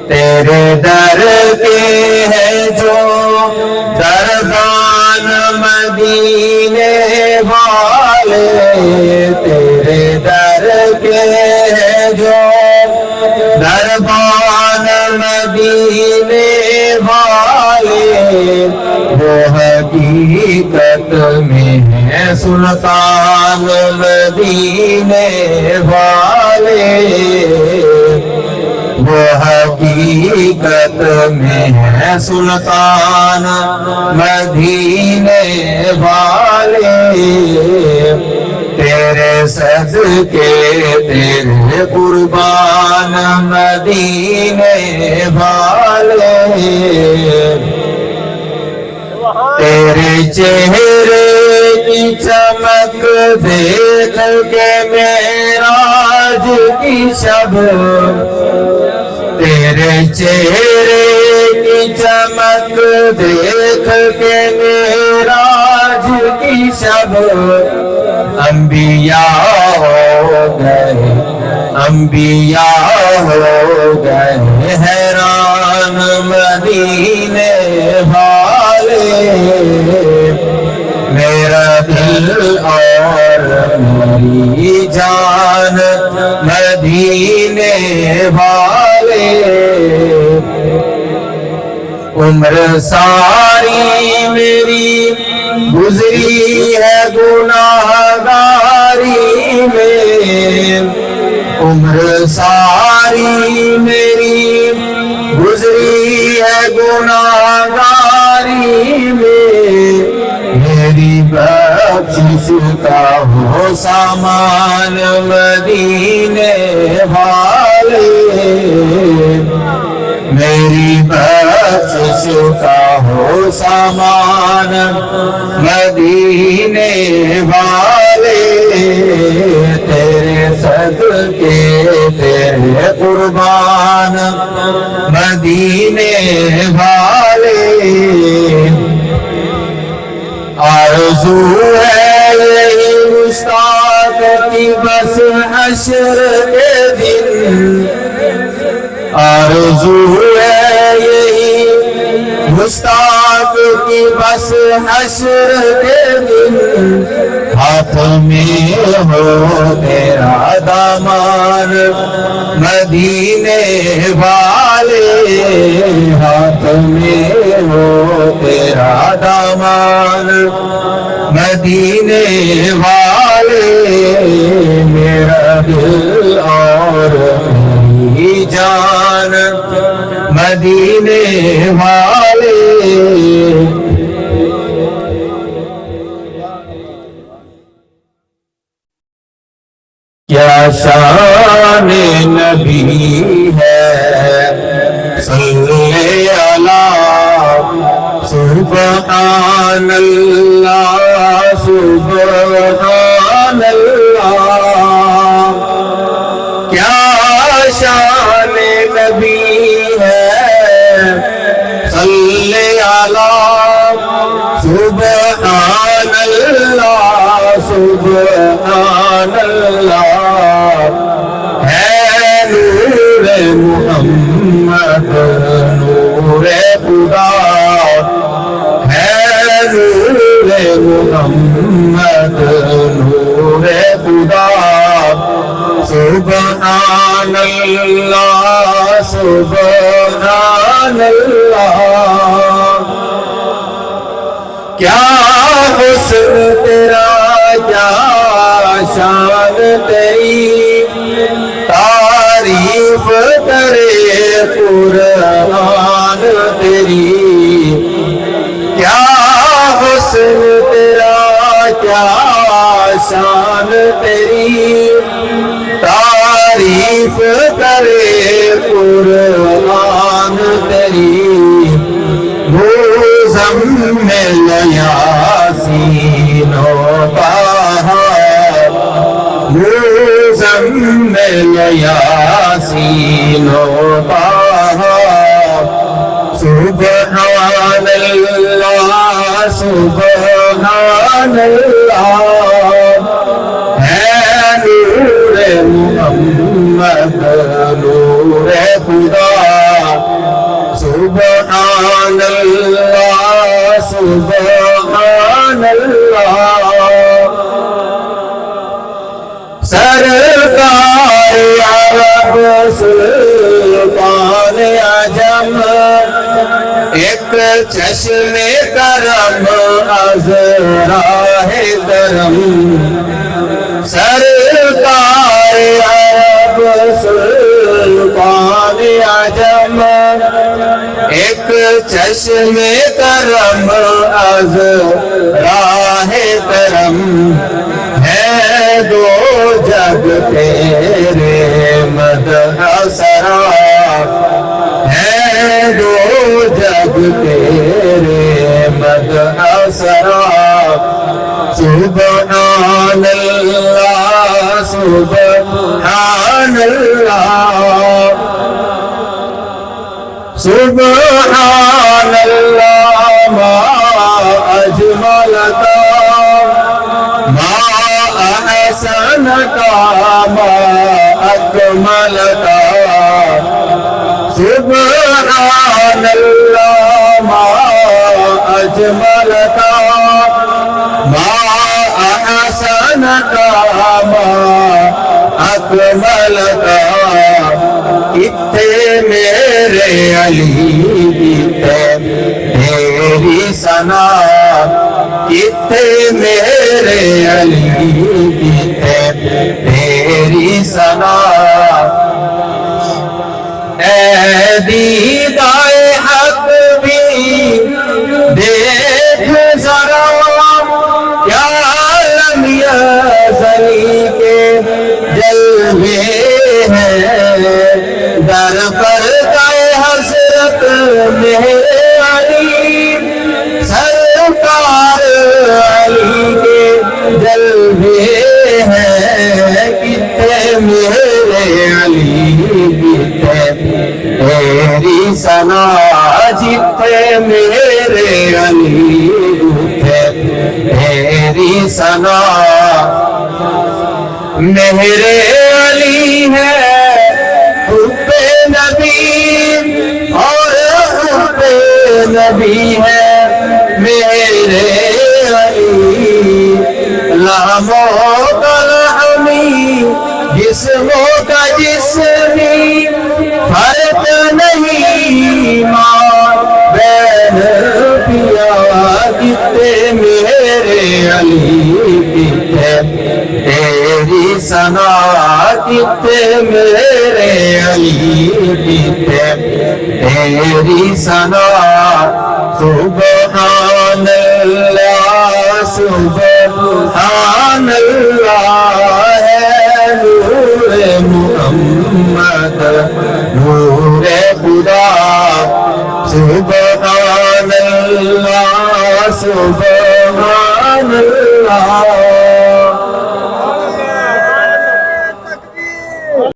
تیرے در کے ہیں جو دربان مدینے والے، تیرے در کے ہیں جو دربان مدینے والے، وہ حقیقت میں ہے سلطان مدینے والے، وہ حقیقت میں ہے سلطان مدینے والے، تیرے صدقے تیرے قربان مدینے والے، تیرے چہرے کی چمک دیکھ کے معراج کی شب، تیرے چہرے کی چمک دیکھ کے معراج کی شب، انبیاء ہو گئے، انبیاء ہو گئے حیران مدینے والے، میرا دل اور میری جان مدینے والے، عمر ساری میری گزری ہے گناہگاری میں، عمر ساری میری گزری ہے گناہگاری میں، میری بخشش کا ہو سامان مدینے والے، میری بخشش کا ہو سامان مدینے والے، تیرے صدقے تیرے قربان مدینے والے، آرزو ہے یہی مشتاق کی بس حشر کے دن، آرزو ہے یہی مشتاق کی بس حشر کے دن، ہاتھ میں ہو تیرا دامان مدینے والے، ہاتھ میں ہو تیرا دامان مدینے والے، میرا دل اور میری جان مدینے والے، کیا شان نبی ہے، صلی اللہ سبحان اللہ سبحان اللہ، کیا شان نبی ہے، صلی اللہ سبحان اللہ سبحان اللہ، ہے نور محمد نور خدا، ہے نور محمد نور خدا، سبحان اللہ سبحان اللہ، کیا حسن تیرا کیا شان تیری، تعریف کرے قرآن تیری، کیا حسن تیرا کیا شان تیری، تعریف کرے قرآن تیری، مزمل یاسین و طٰہٰ، مزمل یاسین و طٰہٰ، سبحان اللہ سبحان اللہ، ہے نور محمد نور خدا، سبحان اللہ سرکار عرب سلطان عجم ایک چشم کرم از راہ کرم سرکار عرب سلطان عجم ایک چشم کرم از راہ کرم ہے دو جگ تیرے مدح سراف ہے دو جگ تیرے مدح سراف سبحان اللہ سبحان اللہ سبحان اللہ ما اجملک ما احسنک ما اکملک سبحان اللہ ما اجملک ما احسنک ما اکملک اتنے میرے علی تیری ثنا اتنے میرے علی تیری ثنا اے دیدائے حق بھی دیکھ ذرا کیا لم یزلی کے جلوے ہیں در پردہ حضرت میں علی سرکار علی کے جلوے ہیں کتنے میرے علی تیری ثنا جتنے میرے علی تیری ثنا میرے علی ہے حب نبی اور حب نبی ہے میرے علی لاموں کا لحمی جسموں کا جسمی فرق نہیں ماں بین پیا کتنے میرے علی تیری ثنا کتنے میرے علی تیری ثنا سبحان اللہ سبحان اللہ ہے نور محمد نور خدا سبحان اللہ سبحان اللہ